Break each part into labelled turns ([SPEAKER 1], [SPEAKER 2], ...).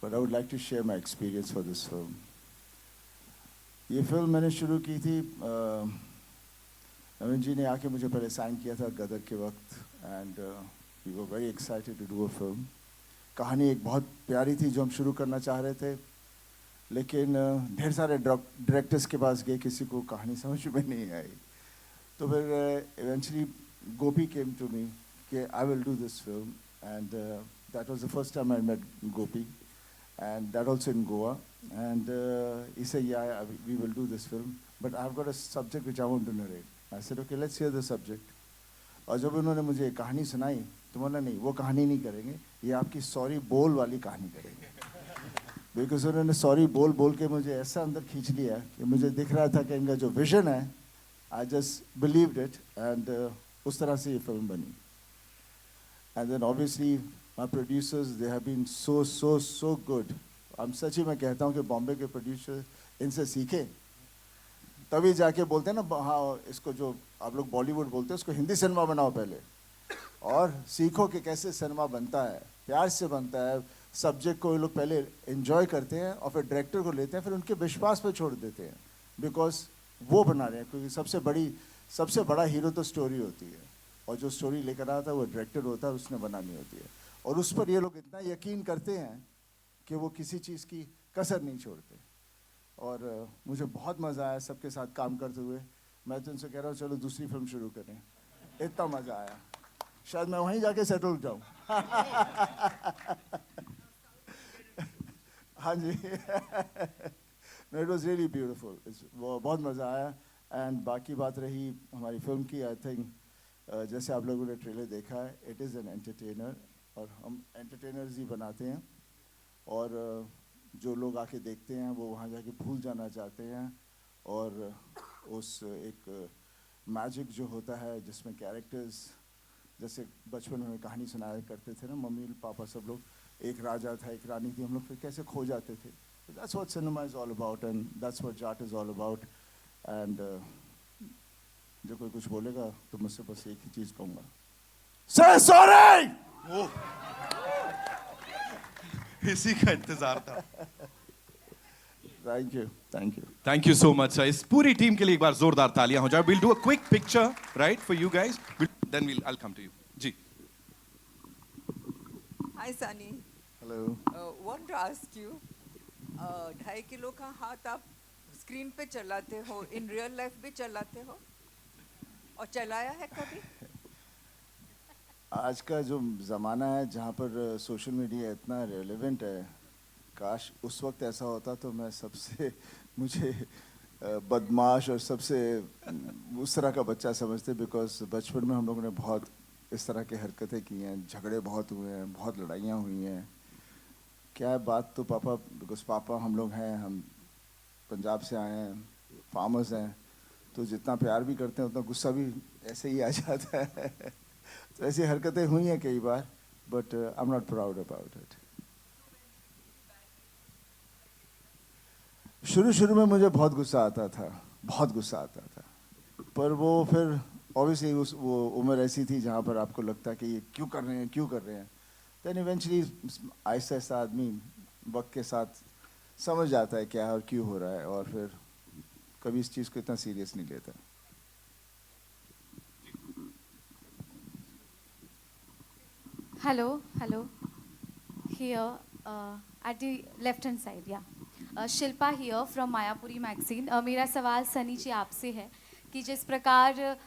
[SPEAKER 1] but I would like to share my experience for this film. ये film मैंने शुरू की थी, नवीन जी ने आके मुझे पहले साइन किया था गदर के वक्त, and we were very excited to do a film. कहानी एक बहुत प्यारी थी जो हम शुरू करना चाह रहे थे, लेकिन ढेर सारे डायरेक्टर्स के पास गए, किसी को कहानी समझ में नहीं आई. तो फिर eventually Gopi came to me कि I will do this film, and that was the first time I met Gopi, and that also in Goa. And he said, yeah, we will do this film, but I've got a subject which I want to narrate. I said, okay, let's hear the subject. और जब उन्होंने मुझे कहानी सुनाई तो बोला नहीं, वो कहानी नहीं करेंगे, ये आपकी सॉरी बोल वाली कहानी करेंगे. बिकॉज उन्होंने सॉरी बोल बोल के मुझे ऐसा अंदर खींच लिया कि मुझे दिख रहा था कि इनका जो विजन है, I just believed it, and उस तरह से ये फिल्म बनी. And then obviously my producers, they have been so good. हम सच ही मैं कहता हूँ कि बॉम्बे के प्रोड्यूसर इनसे सीखे, तभी जाके बोलते हैं ना, हाँ इसको जो आप लोग बॉलीवुड बोलते हैं उसको हिंदी सिनेमा बनाओ पहले, और सीखो कि कैसे सिनेमा बनता है, प्यार से बनता है. सब्जेक्ट को ये लोग पहले एंजॉय करते हैं और फिर डायरेक्टर को लेते हैं, फिर उनके विश्वास पे छोड़ देते हैं, बिकॉज वो बना रहे हैं. क्योंकि सबसे बड़ा हीरो तो स्टोरी होती है, और जो स्टोरी लेकर आता है वो डायरेक्टर होता है, उसने बनानी होती है. और उस पर ये लोग इतना यकीन करते हैं कि वो किसी चीज़ की कसर नहीं छोड़ते. और मुझे बहुत मज़ा आया सबके साथ काम करते हुए. मैं तो उनसे कह रहा हूँ चलो दूसरी फिल्म शुरू करें, इतना मज़ा आया, शायद मैं वहीं जाके सेटल हो जाऊँ. हाँ जी. इट वॉज रियली ब्यूटिफुल, वो बहुत मज़ा आया. एंड बाकी बात रही हमारी फिल्म की, आई थिंक जैसे आप लोगों ने ट्रेलर देखा है, इट इज़ एन एंटरटेनर, और हम एंटरटेनर्स ही बनाते हैं. और जो लोग आके देखते हैं वो वहाँ जाके भूल जाना चाहते हैं, और उस एक मैजिक जो होता है जिसमें कैरेक्टर्स, जैसे बचपन में कहानी सुनाया करते थे ना मम्मी पापा सब लोग, एक राजा था एक रानी थी, हम लोग फिर कैसे खो जाते थे. That's what cinema is all about, and that's what art is all about. And जो कोई कुछ बोलेगा तो मुझसे बस एक ही चीज़ कहूँगा, से सॉरी.
[SPEAKER 2] इसी का इंतजार था.
[SPEAKER 1] Thank you, thank you.
[SPEAKER 2] Thank you so much. इस पूरी टीम के लिए एक बार जोरदार तालियां हो जाए. Will do a quick picture right for you guys, then I'll come to you. जी.
[SPEAKER 3] Hi Sunny.
[SPEAKER 1] Hello.
[SPEAKER 3] Want to ask you, 2.5 kilo का हाथ आप स्क्रीन पे चलाते हो, इन रियल लाइफ भी चलाते हो, और चलाया है कभी?
[SPEAKER 1] आज का जो ज़माना है जहाँ पर सोशल मीडिया इतना रेलेवेंट है, काश उस वक्त ऐसा होता तो मैं सबसे मुझे बदमाश और सबसे उस तरह का बच्चा समझते. बिकॉज बचपन में हम लोगों ने बहुत इस तरह की हरकतें की हैं, झगड़े बहुत हुए हैं, बहुत लड़ाइयाँ हुई हैं. क्या है बात तो पापा, बिकॉज पापा हम लोग हैं, हम पंजाब से आए हैं, फार्मर्स हैं, तो जितना प्यार भी करते हैं उतना गुस्सा भी ऐसे ही आ जाता है. तो ऐसी हरकतें हुई हैं कई बार, but I am not proud about it. शुरू में मुझे बहुत गुस्सा आता था, बहुत गुस्सा आता था, पर वो फिर ऑब्वियसली वो उम्र ऐसी थी जहाँ पर आपको लगता है कि ये क्यों कर रहे हैं. देन इवेंचुअली आहिस्ता आहिस्ता आदमी वक्त के साथ समझ जाता है क्या है और क्यों हो रहा है, और फिर कभी इस चीज़ को इतना सीरियस नहीं लेता.
[SPEAKER 4] Hello. Here, at the left hand side, yeah. Shilpa here from Mayapuri magazine. मेरा सवाल सनी जी आपसे है कि जिस प्रकार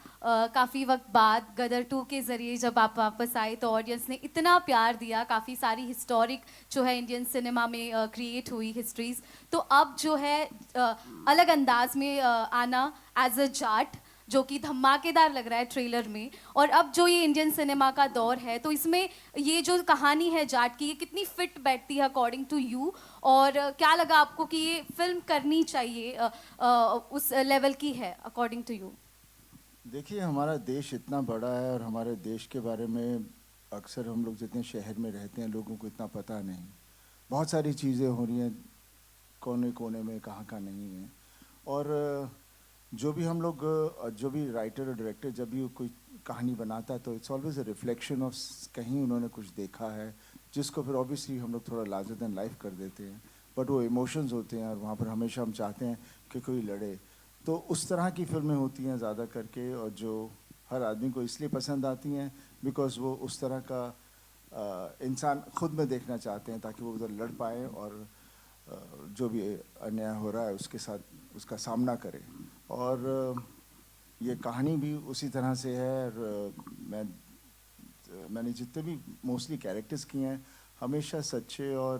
[SPEAKER 4] काफ़ी वक्त बाद गदर 2 के ज़रिए जब आप वापस आए तो ऑडियंस ने इतना प्यार दिया, काफ़ी सारी हिस्टोरिक जो है इंडियन सिनेमा में क्रिएट हुई हिस्ट्रीज़, तो अब जो है अलग अंदाज में आना एज अ जाट, जो कि धमाकेदार लग रहा है ट्रेलर में, और अब जो ये इंडियन सिनेमा का दौर है, तो इसमें ये जो कहानी है जाट की, ये कितनी फिट बैठती है अकॉर्डिंग टू यू, और क्या लगा आपको कि ये फिल्म करनी चाहिए, उस लेवल की है अकॉर्डिंग टू यू?
[SPEAKER 1] देखिए, हमारा देश इतना बड़ा है और हमारे देश के बारे में अक्सर हम लोग जितने शहर में रहते हैं लोगों को इतना पता नहीं. बहुत सारी चीज़ें हो रही हैं कोने कोने में, कहाँ कहाँ नहीं है. और जो भी हम लोग, जो भी राइटर और डायरेक्टर जब भी कोई कहानी बनाता है तो it's always a reflection of, कहीं उन्होंने कुछ देखा है, जिसको फिर ऑब्वियसली हम लोग थोड़ा लार्जर देन लाइफ कर देते हैं, बट वो इमोशंस होते हैं और वहाँ पर हमेशा हम चाहते हैं कि कोई लड़े। तो उस तरह की फिल्में होती हैं ज़्यादा करके, और जो हर आदमी को इसलिए पसंद आती हैं बिकॉज वो उस तरह का इंसान खुद में देखना चाहते हैं, ताकि वो उधर लड़ पाएँ और जो भी अन्याय हो रहा है उसके साथ उसका सामना करें। और ये कहानी भी उसी तरह से है। और मैंने जितने भी मोस्टली कैरेक्टर्स किए हैं हमेशा सच्चे और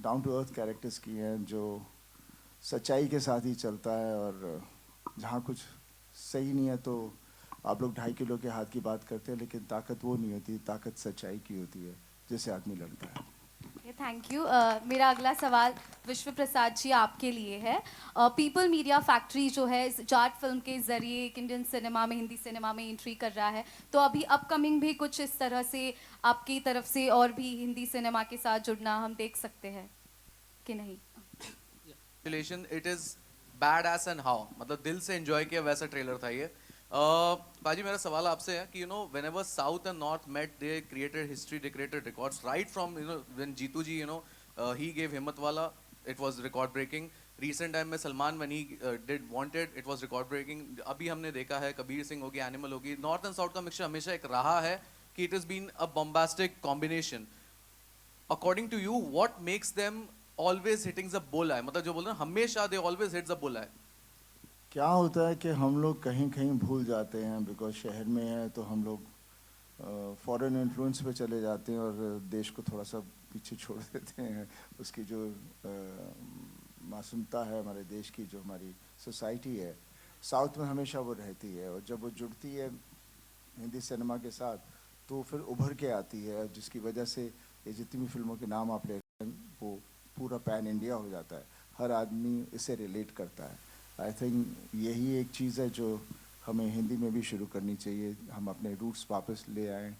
[SPEAKER 1] डाउन टू अर्थ कैरेक्टर्स किए हैं, जो सच्चाई के साथ ही चलता है। और जहाँ कुछ सही नहीं है तो आप लोग 2.5 किलो के हाथ की बात करते हैं, लेकिन ताकत वो नहीं होती, ताकत सच्चाई की होती है जिससे आदमी लड़ता है।
[SPEAKER 4] Thank you. मेरा अगला सवाल विश्व प्रसाद जी आपके लिए है। पीपल मीडिया फैक्ट्री जो है इस जाट फिल्म के ज़रिए एक इंडियन सिनेमा में, हिंदी सिनेमा में एंट्री कर रहा है, तो अभी अपकमिंग भी कुछ इस तरह से आपकी तरफ से और भी हिंदी सिनेमा के साथ जुड़ना हम देख सकते हैं कि नहीं?
[SPEAKER 5] It is bad S and how, मतलब दिल से एंजॉय किया वैसा ट्रेलर था ये। बाजी मेरा सवाल आपसे है कि whenever South and North met, they created history, they created records right from when Jeetu ji he gave Himmatwala, it was record breaking. Recent time में Salman when he did Wanted, it was record breaking. अभी हमने देखा है कबीर सिंह होगी, animal होगी, north and south का mixture हमेशा एक रहा है कि it has been a bombastic combination. According to you, what makes them always hitting the bullseye? मतलब जो बोल रहे हैं हमेशा they always hit the bullseye.
[SPEAKER 1] क्या होता है कि हम लोग कहीं कहीं भूल जाते हैं, बिकॉज शहर में है तो हम लोग फॉरेन इन्फ्लुएंस पे चले जाते हैं और देश को थोड़ा सा पीछे छोड़ देते हैं। उसकी जो मासूमता है हमारे देश की, जो हमारी सोसाइटी है, साउथ में हमेशा वो रहती है। और जब वो जुड़ती है हिंदी सिनेमा के साथ तो फिर उभर के आती है, जिसकी वजह से ये जितनी भी फिल्मों के नाम आप ले रहे हैं वो पूरा पैन इंडिया हो जाता है, हर आदमी इससे रिलेट करता है। आई थिंक यही एक चीज़ है जो हमें हिंदी में भी शुरू करनी चाहिए। हम अपने रूट्स वापस ले आएँ,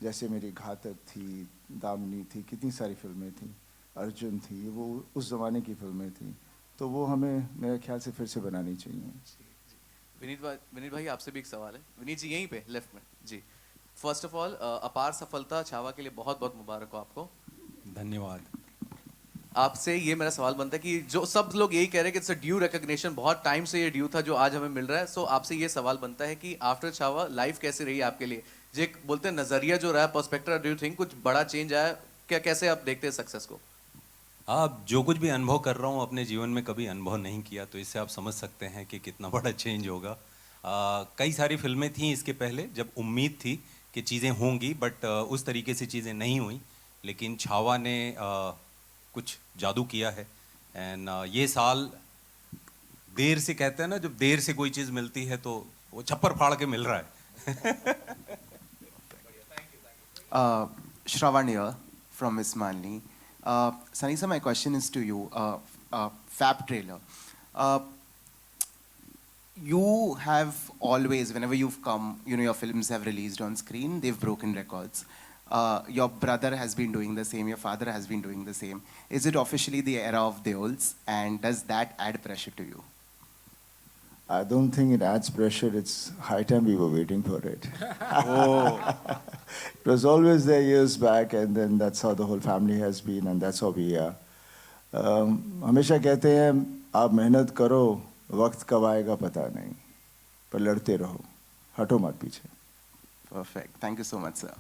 [SPEAKER 1] जैसे मेरी घातक थी, दामिनी थी, कितनी सारी फिल्में थी, अर्जुन थी, वो उस ज़माने की फिल्में थी, तो वो हमें मेरे ख्याल से फिर से बनानी चाहिए।
[SPEAKER 5] विनीत भाई आपसे भी एक सवाल है। विनीत जी यहीं पे लेफ्ट में जी। फर्स्ट ऑफ ऑल अपार सफलता छावा के लिए बहुत बहुत मुबारक हो आपको।
[SPEAKER 6] धन्यवाद।
[SPEAKER 5] आपसे ये मेरा सवाल बनता है कि जो सब लोग यही कह रहे हैं कि इट्स अ ड्यू रिकॉग्निशन, बहुत टाइम से ये ड्यू था जो आज हमें मिल रहा है। सो आपसे ये सवाल बनता है कि आफ्टर छावा लाइफ कैसी रही आपके लिए? जो बोलते हैं नजरिया जो रहा, पर्सपेक्टिव, डू यू थिंक कुछ बड़ा चेंज आया क्या? कैसे आप देखते हैं सक्सेस को?
[SPEAKER 6] आप जो कुछ भी अनुभव कर रहा हूँ अपने जीवन में कभी अनुभव नहीं किया, तो इससे आप समझ सकते हैं कि कितना बड़ा चेंज होगा। कई सारी फिल्में थी इसके पहले जब उम्मीद थी कि चीज़ें होंगी, बट उस तरीके से चीज़ें नहीं हुई, लेकिन छावा ने कुछ जादू किया है। एंड ये साल देर से, कहते हैं ना जब देर से कोई चीज़ मिलती है तो वो छप्पर फाड़ के मिल रहा है।
[SPEAKER 7] Shravan here from Miss Manli. Sunny sir, my question is to you. Fab trailer. You have always, whenever you've come, your films have released on screen, they've broken records. Your brother has been doing the same, your father has been doing the same. Is it officially the era of the olds, and does that add pressure to you?
[SPEAKER 1] I don't think it adds pressure. It's high time we were waiting for it. It was always there years back, and then that's how the whole family has been, and that's how we are. हमेशा कहते हैं आप मेहनत करो, वक्त कब आएगा पता नहीं, पर लड़ते रहो, हटो मत पीछे।
[SPEAKER 7] Perfect. Thank you so much, sir.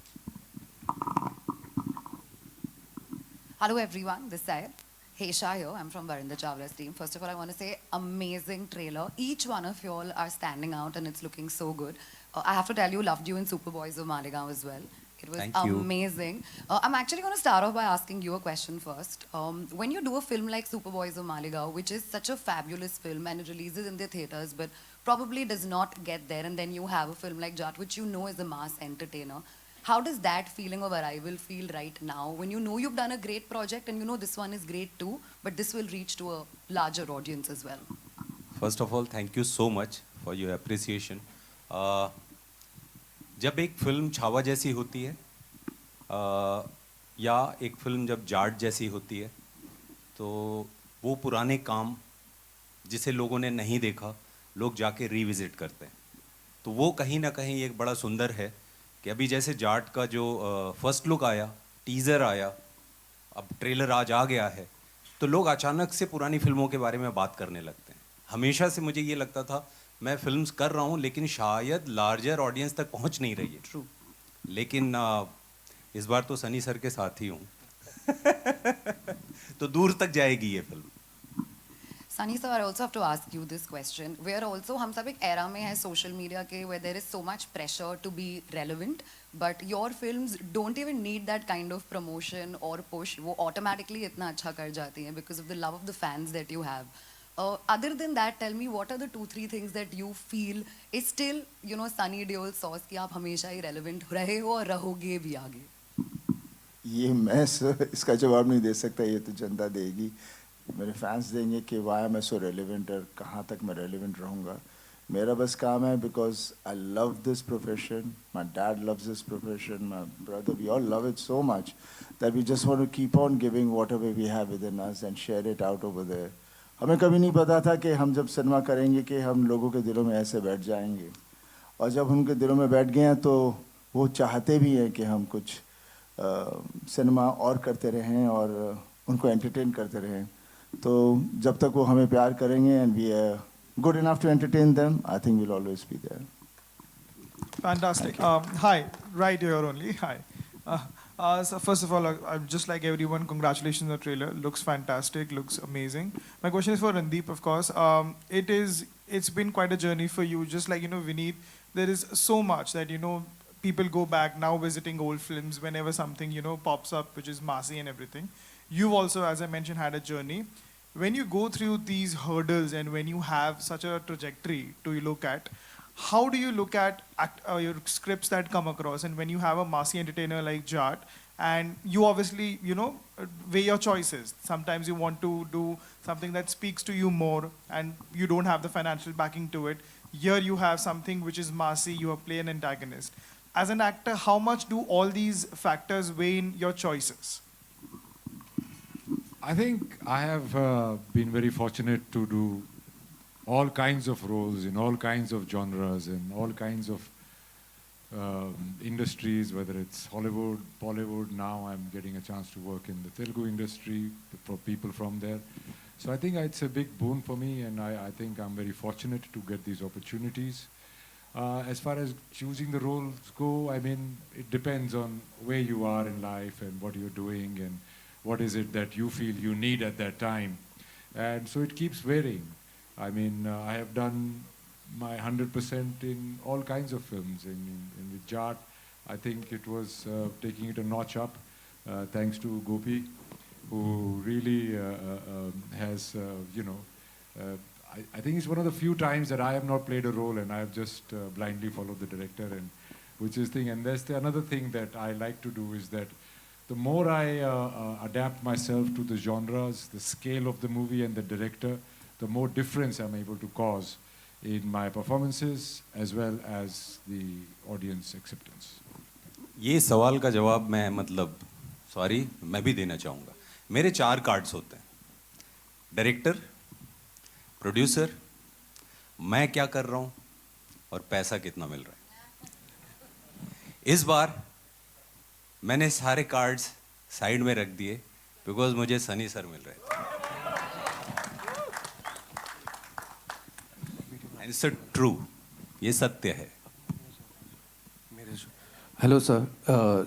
[SPEAKER 8] Hello everyone, this side. Heisha here, I'm from Varinder Chawla's team. First of all, I want to say amazing trailer. Each one of you all are standing out and it's looking so good. I have to tell you, loved you in Superboys of Maligaon as well. It was
[SPEAKER 6] Thank you.
[SPEAKER 8] amazing. I'm actually going to start off by asking you a question first. When you do a film like Superboys of Maligaon, which is such a fabulous film and it releases in the theaters but probably does not get there, and then you have a film like Jat, which you know is a mass entertainer, how does that feeling of arrival feel right now when you know you've done a great project and you know this one is great too, but this will reach to a larger audience as well?
[SPEAKER 6] First of all thank you so much for your appreciation. जब एक film Chhaava जैसी होती है या एक film जब जाट जैसी होती है, तो वो पुराने काम जिसे लोगों ने नहीं देखा लोग जाके रिविजिट करते हैं, तो वो कहीं ना कहीं एक बड़ा सुंदर है कि अभी जैसे जाट का जो फर्स्ट लुक आया टीज़र आया, अब ट्रेलर आज आ गया है, तो लोग अचानक से पुरानी फिल्मों के बारे में बात करने लगते हैं। हमेशा से मुझे ये लगता था मैं फिल्म्स कर रहा हूँ लेकिन शायद लार्जर ऑडियंस तक पहुँच नहीं रही है। ट्रू। लेकिन इस बार तो सनी सर के साथ ही हूँ तो दूर तक जाएगी ये film.
[SPEAKER 8] Sunny sir, I also have to ask you this question. We are also, हम सब एक era में है social media के where there is so much pressure to be relevant, but your films don't even need that kind of promotion or push. वो automatically इतना अच्छा कर जाती हैं because of the love of the fans that you have. Other than that, tell me what are the 2-3 things that you feel is still, you know, Sunny Deol sauce कि आप हमेशा ही relevant रहे हो और रहोगे भी आगे.
[SPEAKER 1] ये मैं इसका जवाब नहीं दे सकता, ये तो जनता देगी, मेरे फैंस देंगे कि वाई मैं सो रेलिवेंट और कहाँ तक मैं रेलिवेंट रहूँगा। मेरा बस काम है because I love this profession, my dad loves this profession, my brother, we all love it so much that we just want to keep on giving whatever we have within us and share it out over there. हमें कभी नहीं पता था कि हम जब cinema करेंगे कि हम लोगों के दिलों में ऐसे बैठ जाएंगे, और जब उनके दिलों में बैठ गए हैं तो वो चाहते भी हैं कि हम कुछ सिनेमा और करते रहें और उनको एंटरटेन करते रहें। तो जब तक वो हमें प्यार करेंगे and we are good enough to entertain them, I think will always be there.
[SPEAKER 9] Fantastic. Hi, right here only. Hi. So first of all, I'm just like everyone, congratulations on the trailer. Looks fantastic, looks amazing. My question is for Randeep, of course. It's been quite a journey for you. Just like, you know, Vineet, there is so much that, you know, people go back now visiting old films whenever something, you know, pops up, which is massy and everything. You've also, as I mentioned, had a journey. When you go through these hurdles and when you have such a trajectory to look at, how do you look at your scripts that come across? And when you have a massy entertainer like Jat, and you obviously, you know, weigh your choices. Sometimes you want to do something that speaks to you more and you don't have the financial backing to it. Here you have something which is massy, you have play an antagonist. As an actor, how much do all these factors weigh in your choices?
[SPEAKER 10] I think I have been very fortunate to do all kinds of roles in all kinds of genres and all kinds of industries, whether it's Hollywood, Bollywood. Now I'm getting a chance to work in the Telugu industry for people from there. So I think it's a big boon for me, and I think I'm very fortunate to get these opportunities. As far as choosing the roles go, I mean, it depends on where you are in life and what you're doing and what is it that you feel you need at that time. And so it keeps varying. I mean, I have done my 100% in all kinds of films. In with Jat, I think it was taking it a notch up, thanks to Gopi, who really has, you know, I think it's one of the few times that I have not played a role and I have just blindly followed the director, and which is thing. And that's another thing that I like to do is that the more I adapt myself to the genres, the scale of the movie and the director, the more difference I'm able to cause in my performances as well as the audience acceptance.
[SPEAKER 6] ये सवाल का जवाब मैं मतलब sorry मैं भी देना चाहूँगा। मेरे 4 कार्ड्स होते हैं, डायरेक्टर, प्रोड्यूसर, मैं क्या कर रहा हूँ और पैसा कितना मिल रहा है। इस बार मैंने सारे कार्ड्स साइड में रख दिए बिकॉज मुझे सनी सर मिल रहे थे। इट्स ट्रू, ये सत्य है।
[SPEAKER 11] Hello sir,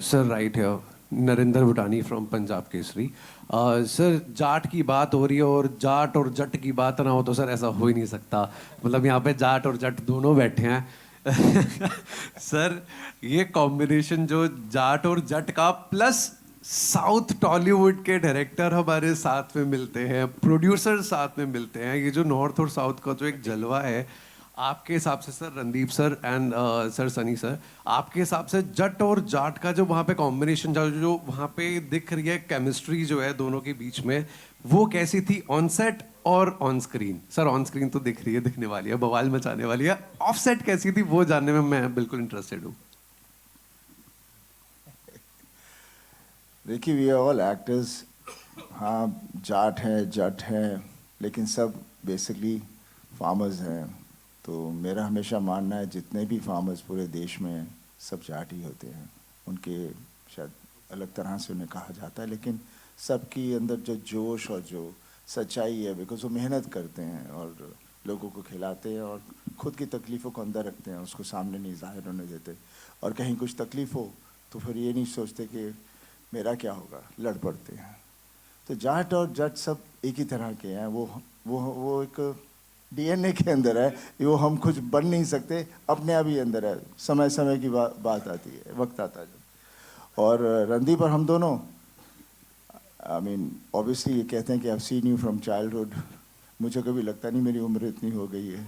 [SPEAKER 11] sir right here, Narendra Bhutani from Punjab Kesari. Sir Jat की बात हो रही है और जाट और जट की बात ना हो तो सर ऐसा हो ही नहीं सकता। मतलब यहाँ पे जाट और जट दोनों बैठे हैं सर ये कॉम्बिनेशन जो जाट और जट का प्लस साउथ टॉलीवुड के डायरेक्टर हमारे साथ में मिलते हैं, प्रोड्यूसर साथ में मिलते हैं, ये जो नॉर्थ और साउथ का जो एक जलवा है, आपके हिसाब से sir Randeep sir and sir Sunny sir, आपके हिसाब से जट और जाट का जो वहाँ पे कॉम्बिनेशन जो वहाँ पे दिख रही है केमिस्ट्री जो है दोनों के बीच में, वो कैसी थी ऑन सेट और on screen? Sir on screen तो दिख रही है, दिखने वाली है, बवाल मचाने वाली है, ऑफ सेट कैसी थी वो जानने में मैं बिल्कुल इंटरेस्टेड हूँ।
[SPEAKER 1] देखिए वी आर ऑल एक्टर्स, हाँ जाट हैं जट हैं लेकिन सब बेसिकली फार्मर्स हैं। तो मेरा हमेशा मानना है जितने भी फार्मर्स पूरे देश में सब जाट ही होते हैं, उनके शायद अलग तरह से उन्हें कहा जाता है, लेकिन सबकी अंदर जो जोश और जो सच्चाई है, बिकॉज वो मेहनत करते हैं और लोगों को खिलाते हैं और खुद की तकलीफ़ों को अंदर रखते हैं, उसको सामने नहीं जाहिर होने देते, और कहीं कुछ तकलीफ़ हो तो फिर ये नहीं सोचते कि मेरा क्या होगा, लड़ पड़ते हैं। तो जाट और जट सब एक ही तरह के हैं, वो एक डीएनए के अंदर है, वो हम कुछ बन नहीं सकते, अपने आप ही अंदर है, समय समय की बात आती है, वक्त आता है जब। और रणदीप और हम दोनों, आई मीन ऑब्वियसली ये कहते हैं कि I seen you from childhood, मुझे कभी लगता नहीं मेरी उम्र इतनी हो गई है।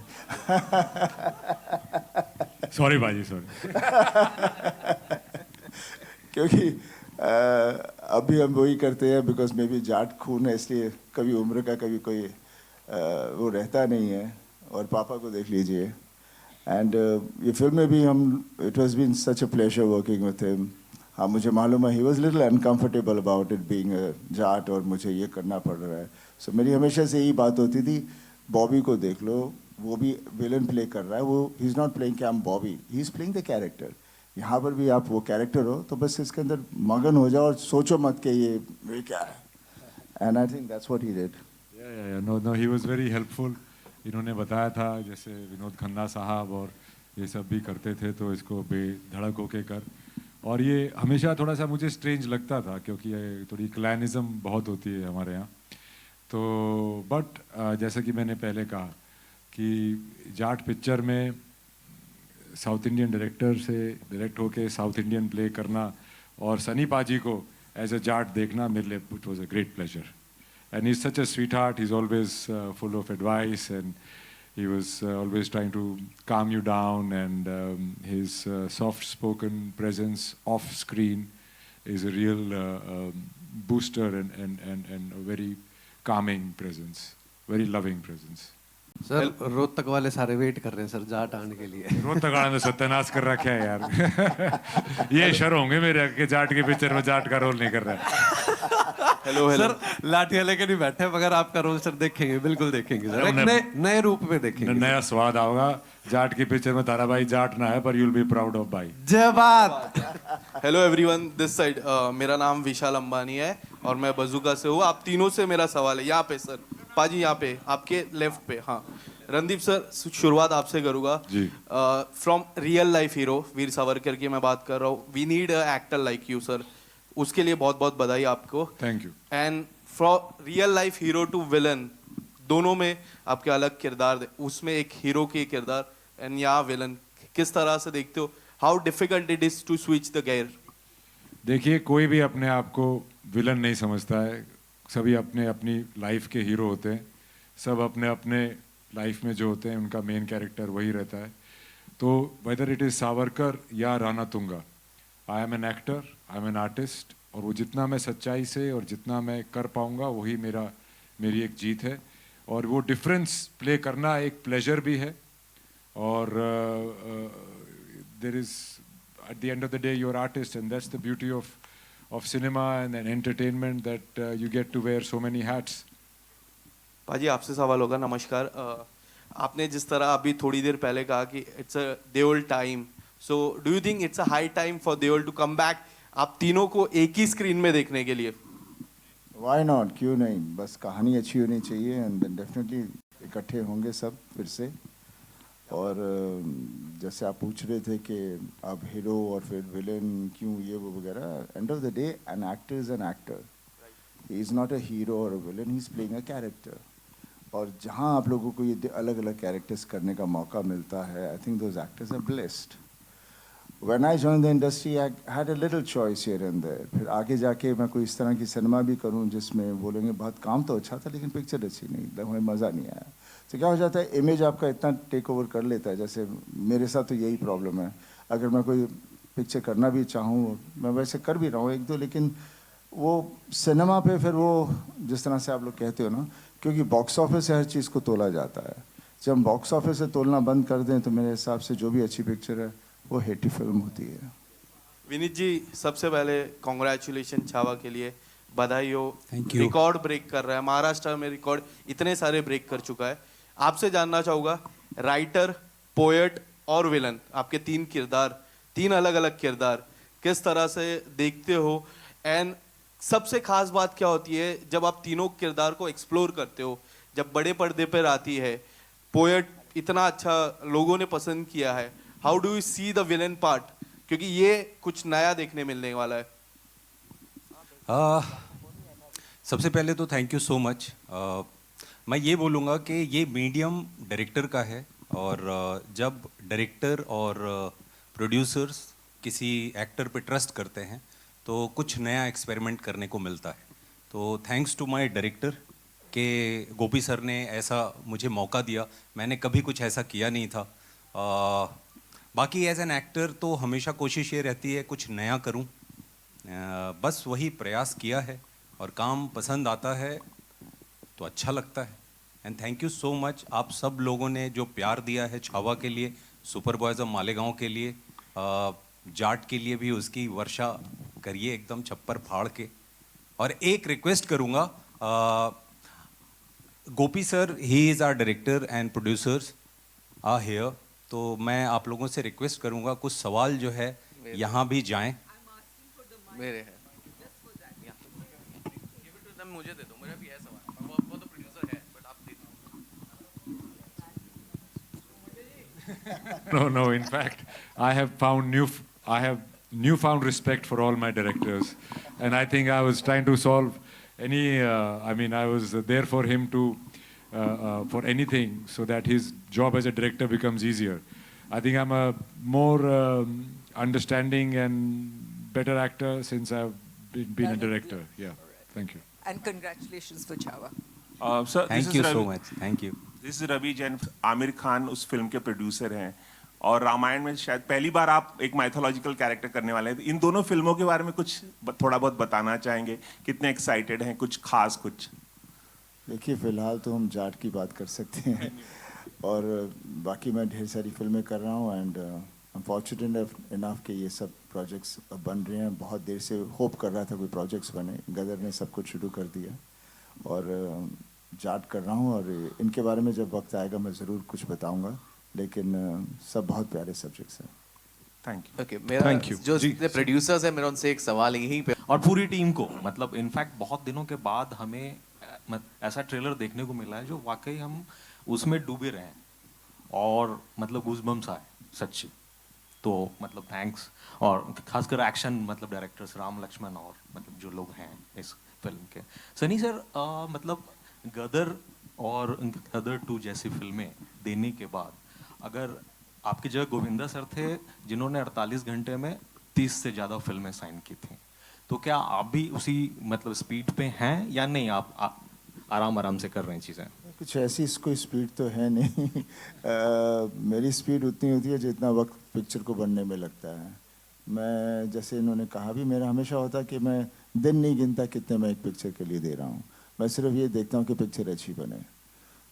[SPEAKER 10] सॉरी बाजी, सॉरी।
[SPEAKER 1] क्योंकि अभी हम वही करते हैं, बिकॉज मे बी जाट खून है, इसलिए कभी उम्र का कभी कोई वो रहता नहीं है। और पापा को देख लीजिए, एंड ये फिल्म में भी हम, it was been such a pleasure working with him. हाँ, मुझे मालूम है he was little uncomfortable about it being Jat, और मुझे ये करना पड़ रहा है। सो मेरी हमेशा से यही बात होती थी, बॉबी को देख लो, वो भी विलन प्ले कर रहा है, वो ही इज़ नॉट प्लेइंग कि I am Bobby, he is playing the character. यहाँ पर भी आप वो कैरेक्टर हो तो बस इसके अंदर मगन हो जाओ और सोचो मत कि ये क्या है। And I think that's what he did.
[SPEAKER 10] No he was very helpful. इन्होंने बताया था जैसे विनोद खन्ना साहब और ये सब भी करते थे, तो इसको बेधड़क होके कर। और ये हमेशा थोड़ा सा मुझे स्ट्रेंज लगता था, क्योंकि ये थोड़ी क्लैनिज़म बहुत होती है हमारे यहाँ। तो बट जैसा कि मैंने पहले कहा कि जाट पिक्चर में साउथ इंडियन डायरेक्टर से डायरेक्ट होके साउथ इंडियन प्ले करना और सनी पाजी को एज अ जाट देखना मेरे लिए it was a great pleasure. And he is such a sweet heart, he is always full of advice and he was always trying to calm you down, and his soft spoken presence off screen is a real booster and a very calming presence, very loving presence.
[SPEAKER 11] Sir Rohtak वाले सारे wait कर रहे हैं sir Jat आने के लिए।
[SPEAKER 10] रोहतक वाले ने सत्यानाश कर रखा है यार। ये शर होंगे मेरे कि जाट के पिक्चर में जाट का रोल नहीं कर रहा है।
[SPEAKER 5] हेलो
[SPEAKER 11] सर लाठियां लेके नहीं बैठे, मगर आपका रोल सर देखेंगे, बिल्कुल देखेंगे सर, एक नए रूप में देखेंगे।
[SPEAKER 10] नया स्वाद आओगा जाट की पिक्चर में। तारा भाई जाट ना है पर यूल बी प्राउड ऑफ भाई।
[SPEAKER 11] जय बात।
[SPEAKER 5] हेलो एवरीवन, दिस साइड मेरा नाम विशाल अंबानी है और मैं बजूका से हूँ। आप तीनों से मेरा सवाल है, यहाँ पे सर, पाजी यहाँ पे आपके लेफ्ट पे। हाँ रणदीप सर, शुरुआत आपसे करूँगा। From real life hero Veer Savarkar की मैं बात कर रहा हूँ। We need a actor like you sir, उसके लिए बहुत बहुत बधाई आपको।
[SPEAKER 10] Thank you.
[SPEAKER 5] And from real life hero to villain, दोनों में आपके अलग किरदार, उसमें एक हीरो की किरदार एंड यहाँ विलन, किस तरह से देखते हो? How difficult it is to switch the gear?
[SPEAKER 10] देखिए, कोई भी अपने आप को विलन नहीं समझता है, सभी अपने अपनी लाइफ के हीरो होते हैं। सब अपने अपने लाइफ में जो होते हैं उनका मेन कैरेक्टर वही रहता है। तो वेदर इट इज़ सावरकर या राणा तुंगा, I am an actor, I am an artist, और वो जितना मैं सच्चाई से और जितना मैं कर पाऊंगा वही मेरी एक जीत है। और वो डिफरेंस प्ले करना एक प्लेजर भी है। और there is at the end of the day you're artist, and that's the beauty of cinema and entertainment, that you get to wear so many hats.
[SPEAKER 5] पाजी आपसे सवाल होगा। नमस्कार। आपने जिस तरह अभी थोड़ी देर पहले कहा कि it's a Deol time, so do you think it's a high time for Deol to come back, आप तीनों को एक ही स्क्रीन में देखने के लिए?
[SPEAKER 1] Why not? क्यों नहीं, बस कहानी अच्छी होनी चाहिए, एंड डेफिनेटली इकट्ठे होंगे सब फिर से। और जैसे आप पूछ रहे थे कि अब हीरो और फिर विलन क्यों, ये वो वगैरह, end of the day an actor is an actor, he is not a hero or a villain, he is playing a character. और जहाँ आप लोगों को ये अलग अलग कैरेक्टर्स करने का मौका मिलता है, I think those actors are blessed. When I joined the industry, I had a little choice here and there. फिर आगे जाके मैं कोई इस तरह की सिनेमा भी करूं जिसमें बोलेंगे बहुत काम तो अच्छा था लेकिन पिक्चर अच्छी नहीं, हमें मज़ा नहीं आया। तो क्या हो जाता है, इमेज आपका इतना टेक ओवर कर लेता है। जैसे मेरे साथ तो यही प्रॉब्लम है, अगर मैं कोई पिक्चर करना भी चाहूँ, मैं वैसे कर भी रहा हूँ एक दो, लेकिन वो सिनेमा पे फिर वो जिस तरह से आप लोग कहते हो ना, क्योंकि बॉक्स ऑफिस से हर चीज़ को तोला जाता है। जब हम बॉक्स ऑफिस से तोलना बंद कर दें तो मेरे हिसाब से जो भी अच्छी पिक्चर है वो हिट फिल्म होती है।
[SPEAKER 5] विनीत जी, सबसे पहले कॉन्ग्रेचुलेशन छावा के लिए, बधाई हो। रिकॉर्ड ब्रेक कर रहा है, महाराष्ट्र में रिकॉर्ड इतने सारे ब्रेक कर चुका है। आपसे जानना चाहूँगा, राइटर, पोएट और विलन, आपके तीन किरदार, तीन अलग अलग किरदार, किस तरह से देखते हो?
[SPEAKER 12] एंड सबसे खास बात क्या होती है जब आप तीनों किरदार को एक्सप्लोर करते हो, जब बड़े पर्दे पर आती है, पोएट इतना अच्छा लोगों ने पसंद किया है, how do you see the villain part, क्योंकि ये कुछ नया देखने मिलने वाला है।
[SPEAKER 6] सबसे पहले तो थैंक यू सो मच। मैं ये बोलूँगा कि ये मीडियम डायरेक्टर का है, और जब डायरेक्टर और प्रोड्यूसर्स किसी एक्टर पे ट्रस्ट करते हैं तो कुछ नया एक्सपेरिमेंट करने को मिलता है। तो थैंक्स टू माय डायरेक्टर कि गोपी सर ने ऐसा मुझे मौका दिया, मैंने कभी कुछ ऐसा किया नहीं था। बाकी एज एन एक्टर तो हमेशा कोशिश ये रहती है कुछ नया करूं, बस वही प्रयास किया है, और काम पसंद आता है तो अच्छा लगता है। And thank you so much आप सब लोगों ने जो प्यार दिया है छावा के लिए, सुपर बॉयज़ ऑफ मालेगांव के लिए, जाट के लिए भी उसकी वर्षा करिए एकदम छप्पर फाड़ के। और एक रिक्वेस्ट करूँगा, Gopi sir he is our director and producers are here, तो मैं आप लोगों से रिक्वेस्ट करूँगा कुछ सवाल जो है यहाँ भी जाएं।
[SPEAKER 5] मेरे है, मुझे दे दो, मुझे भी है सवाल, वो तो प्रोड्यूसर है, बट आप दे दो।
[SPEAKER 10] No, in fact, I have newfound respect for all my directors, and I think I was trying to solve any. I was there for him to for anything, so that his job as a director becomes easier. I think I'm a more understanding and better actor since I've been a director. Yeah, thank you.
[SPEAKER 3] And congratulations for Chhawa.
[SPEAKER 13] Sir,
[SPEAKER 6] thank you so much, thank you.
[SPEAKER 13] This is Ravi Jain. Aamir Khan उस film के producer हैं, और रामायण में शायद पहली बार आप एक mythological character करने वाले हैं। इन दोनों फिल्मों के बारे में कुछ थोड़ा बहुत बताना चाहेंगे? कितने एक्साइटेड हैं? कुछ खास कुछ?
[SPEAKER 1] देखिए, फिलहाल तो हम जाट की बात कर सकते हैं, और बाकी मैं ढेर सारी फिल्में कर रहा हूँ, and I am fortunate enough कि ये सब प्रोजेक्ट्स बन रहे हैं। बहुत देर से होप कर रहा था कोई प्रोजेक्ट्स बने, गदर ने सब कुछ शुरू कर दिया, और जाट कर रहा हूँ, और इनके बारे में जब वक्त आएगा मैं ज़रूर कुछ बताऊँगा, लेकिन सब बहुत प्यारे सब्जेक्ट्स हैं।
[SPEAKER 13] Thank you.
[SPEAKER 5] ओके, मेरा
[SPEAKER 2] Thank you.
[SPEAKER 5] जो प्रोड्यूसर्स है, मेरा उनसे एक सवाल यहीं पे,
[SPEAKER 14] और पूरी टीम को, मतलब इनफैक्ट बहुत दिनों के बाद हमें ऐसा ट्रेलर देखने को मिला है जो वाकई हम उसमें डूबे रहे हैं, और मतलब गूज़बम्स आए सच्ची। तो मतलब थैंक्स, और खासकर एक्शन मतलब डायरेक्टर्स राम लक्ष्मण और मतलब जो लोग हैं इस फिल्म के। सनी सर, मतलब गदर और गदर 2 जैसी फिल्में देने के बाद, अगर आपकी जगह गोविंदा सर थे जिन्होंने 48 घंटे में 30 से ज़्यादा फिल्में साइन की थी, तो क्या आप भी उसी मतलब स्पीड पे हैं या नहीं? आप आराम आराम से कर रहे हैं चीज़ें?
[SPEAKER 1] कुछ ऐसी कोई स्पीड तो है नहीं। मेरी स्पीड उतनी होती है जितना वक्त पिक्चर को बनने में लगता है। मैं, जैसे इन्होंने कहा भी, मेरा हमेशा होता है कि मैं दिन नहीं गिनता कितने मैं एक पिक्चर के लिए दे रहा हूँ, मैं सिर्फ ये देखता हूँ कि पिक्चर अच्छी बने।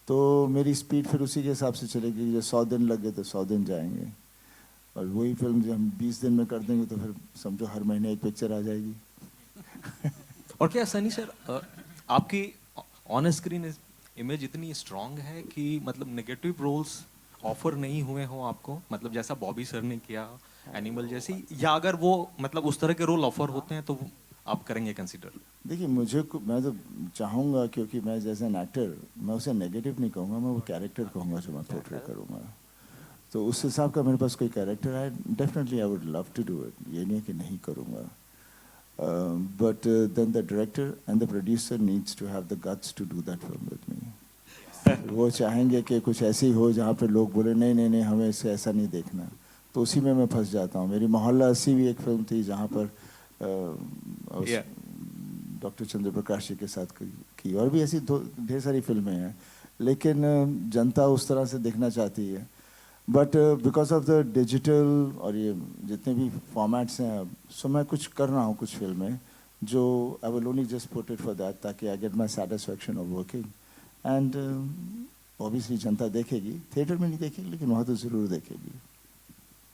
[SPEAKER 1] तो मेरी स्पीड फिर उसी के हिसाब से चलेगी। जो 100 दिन लगे तो 100 दिन जाएंगे, और वही फिल्म जो हम 20 दिन में कर देंगे तो फिर समझो हर महीने एक पिक्चर आ जाएगी।
[SPEAKER 14] और क्या सनी सर, आपकी ऑन स्क्रीन इमेज इतनी स्ट्रांग है कि मतलब नेगेटिव रोल्स ऑफर नहीं हुए हो आपको, मतलब जैसा बॉबी सर ने किया एनिमल जैसी, या अगर वो मतलब उस तरह के रोल ऑफर होते हैं तो आप करेंगे कंसीडर?
[SPEAKER 1] देखिए, मैं तो चाहूँगा, क्योंकि मैं जैसे एन एक्टर, मैं उसे नेगेटिव नहीं कहूँगा, मैं वो कैरेक्टर कहूँगा जो मैं पोर्ट्रे करूँगा। तो उस हिसाब का मेरे पास कोई कैरेक्टर है, definitely I would love to do it. ये नहीं है कि नहीं करूँगा, but then the director and the producer needs to have the guts to do that film with me. वो चाहेंगे कि कुछ ऐसी हो जहाँ पर लोग बोले नहीं नहीं नहीं, हमें इसे ऐसा नहीं देखना, तो उसी में मैं फंस जाता हूँ। मेरी मोहल्ला 80 भी एक फिल्म थी जहाँ पर डॉक्टर चंद्र प्रकाश जी के साथ की, और भी ऐसी ढेर सारी फिल्में हैं, लेकिन जनता उस तरह से देखना चाहती है। But because of the digital और ये जितने भी फॉर्मेट्स हैं, सो मैं कुछ कर रहा हूँ कुछ फिल्में जो I will only just put it for that, ताकि I get my satisfaction of working, and obviously जनता देखेगी। थिएटर में नहीं देखेगी, लेकिन वहाँ तो ज़रूर देखेगी।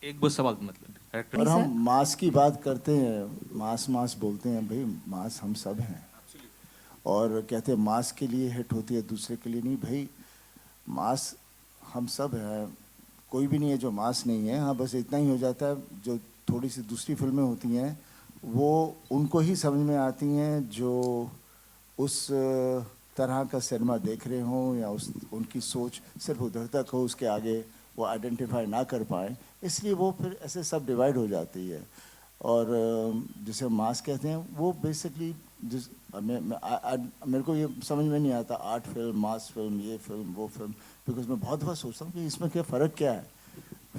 [SPEAKER 14] एक बस सवाल, मतलब
[SPEAKER 1] और हम मास की बात करते हैं, मास बोलते हैं, भाई मास हम सब हैं, और कहते हैं मास के लिए हिट होती है, दूसरे के लिए नहीं। भाई मास हम सब हैं, कोई भी नहीं है जो मास नहीं है। हाँ, बस इतना ही हो जाता है, जो थोड़ी सी दूसरी फिल्में होती हैं वो उनको ही समझ में आती हैं जो उस तरह का सिनेमा देख रहे हों या उनकी सोच सिर्फ उधर तक हो, उसके आगे वो आइडेंटिफाई ना कर पाएँ, इसलिए वो फिर ऐसे सब डिवाइड हो जाती है। और जिसे मास कहते हैं वो बेसिकली मेरे को ये समझ में नहीं आता आर्ट फिल्म, मास फिल्म, ये फिल्म, वो फिल्म, बिकॉज मैं बहुत बार सोचता हूँ कि इसमें क्या फ़र्क क्या है।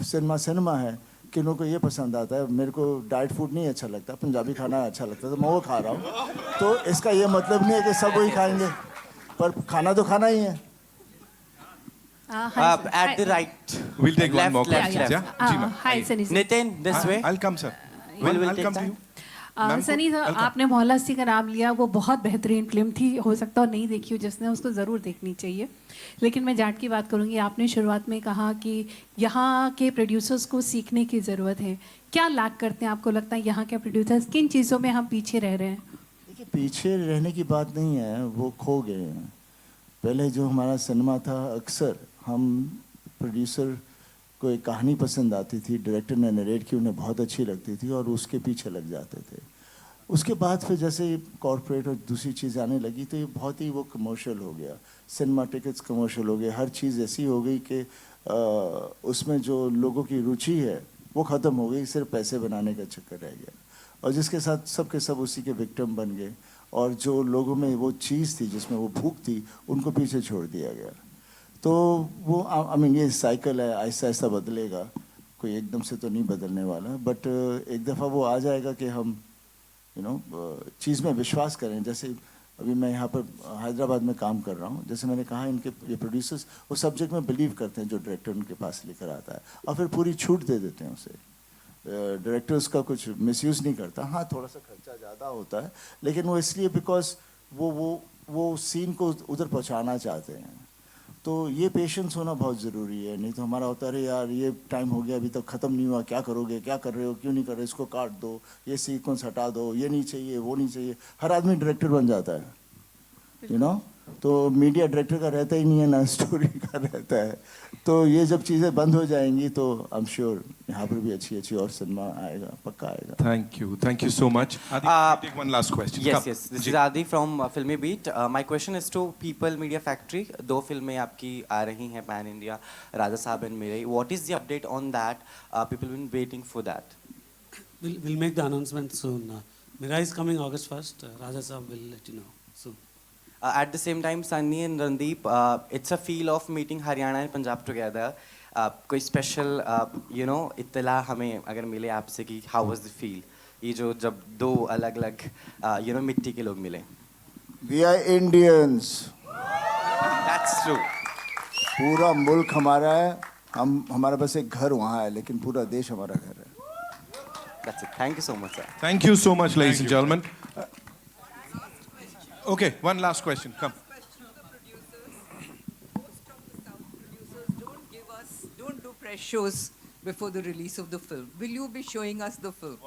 [SPEAKER 1] सिनेमा है, किन्हों को ये पसंद आता है, मेरे को डाइट फूड नहीं अच्छा लगता, पंजाबी खाना अच्छा लगता है तो मैं वो खा रहा हूँ, तो इसका ये मतलब नहीं है कि सब वही खाएंगे, पर खाना तो खाना ही है।
[SPEAKER 15] At the right.
[SPEAKER 2] We'll take one more
[SPEAKER 15] left,
[SPEAKER 2] question.
[SPEAKER 15] left.
[SPEAKER 2] Yeah? जी, ma'am.
[SPEAKER 15] Hi, Sunny sir. Nitin, this way.
[SPEAKER 2] I'll come, sir.
[SPEAKER 15] We'll
[SPEAKER 2] I'll
[SPEAKER 15] take
[SPEAKER 2] come to
[SPEAKER 15] time.
[SPEAKER 2] you. Ma'am,
[SPEAKER 16] Sunny sir, आपने मोहल्ला सी का नाम लिया, वो बहुत बेहतरीन फिल्म थी, हो सकता है नहीं देखी हो जिसने, उसको ज़रूर देखनी चाहिए। लेकिन मैं जाट की बात करूँगी। आपने शुरुआत में कहा कि यहाँ के प्रोड्यूसर्स को सीखने की ज़रूरत है, क्या लैक करते हैं आपको लगता है यहाँ के प्रोड्यूसर्स, किन चीज़ों में हम पीछे रह रहे हैं?
[SPEAKER 1] देखिए, पीछे रहने की बात नहीं है, वो खो गए हैं। पहले जो हमारा सिनेमा था, अक्सर हम प्रोड्यूसर को एक कहानी पसंद आती थी, डायरेक्टर ने नरेट की, उन्हें बहुत अच्छी लगती थी और उसके पीछे लग जाते थे। उसके बाद फिर जैसे कॉर्पोरेट और दूसरी चीज़ आने लगी तो ये बहुत ही वो कमर्शियल हो गया, सिनेमा टिकट्स कमर्शियल हो गए, हर चीज़ ऐसी हो गई कि उसमें जो लोगों की रुचि है वो ख़त्म हो गई, सिर्फ पैसे बनाने का चक्कर रह गया और जिसके साथ सब के सब उसी के विक्टिम बन गए और जो लोगों में वो चीज़ थी जिसमें वो भूख थी उनको पीछे छोड़ दिया गया। तो वो आई मीन ये साइकिल है, आहिस्ता आहिस्ता बदलेगा, कोई एकदम से तो नहीं बदलने वाला, बट एक दफ़ा वो आ जाएगा कि हम चीज़ में विश्वास करें। जैसे अभी मैं यहाँ पर हैदराबाद में काम कर रहा हूँ, जैसे मैंने कहा इनके ये प्रोड्यूसर्स वो सब्जेक्ट में बिलीव करते हैं जो डायरेक्टर उनके पास लेकर आता है और फिर पूरी छूट दे देते हैं उसे। डायरेक्टर उसका कुछ मिसयूज़ नहीं करता, हाँ थोड़ा सा खर्चा ज़्यादा होता है लेकिन वो इसलिए बिकॉज वो सीन को उधर पहुँचाना चाहते हैं। तो ये पेशेंस होना बहुत ज़रूरी है, नहीं तो हमारा होता है अरे यार ये टाइम हो गया अभी तक ख़त्म नहीं हुआ, क्या करोगे, क्या कर रहे हो, क्यों नहीं कर रहे, इसको काट दो, ये सीक्वेंस हटा दो, ये नहीं चाहिए, वो नहीं चाहिए। हर आदमी डायरेक्टर बन जाता है, यू नो, तो मीडिया डायरेक्टर का रहता ही नहीं है ना स्टोरी का रहता है। तो ये जब चीज़ें बंद हो जाएंगी तो आई एम श्योर यहाँ पर भी अच्छी अच्छी और सिनेमा आएगा, पक्का आएगा।
[SPEAKER 2] Thank you so much. Adi, take one last question.
[SPEAKER 15] Yes,
[SPEAKER 2] Come.
[SPEAKER 15] yes. This is Adi from Filmy Beat. My question is to People Media Factory. 2 फिल्में आपकी आ रही हैं पैन इंडिया, राजा साहब एंड मेरे। What is the update on that? People been waiting for that.
[SPEAKER 17] We'll make the announcement soon. Mira is coming August 1st. Raja Saab will let you know soon.
[SPEAKER 15] At the same time, Sunny and Randeep, it's a feel of meeting Haryana and Punjab together. कोई special इत्तला हमें अगर मिले आपसे कि how was the feel? ये जो जब 2 अलग-अलग मिट्टी के लोग मिले।
[SPEAKER 1] We are Indians.
[SPEAKER 15] That's true.
[SPEAKER 1] पूरा मुल्क हमारा है, हमारा बस एक घर वहाँ है लेकिन पूरा देश हमारा घर है।
[SPEAKER 15] That's it. Thank you so much, sir.
[SPEAKER 2] Thank you so much, ladies and gentlemen. Okay, one last question. Come.
[SPEAKER 3] Don't do press shows before the release of the film. Will you be showing us the film?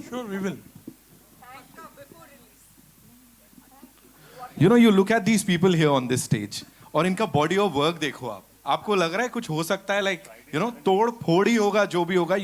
[SPEAKER 14] Sure, we will.
[SPEAKER 2] You look at these people here on this stage और इनका body of work देखो आप, आपको लग रहा है कुछ हो सकता है, like, तोड़ फोड़ ही होगा जो भी होगा,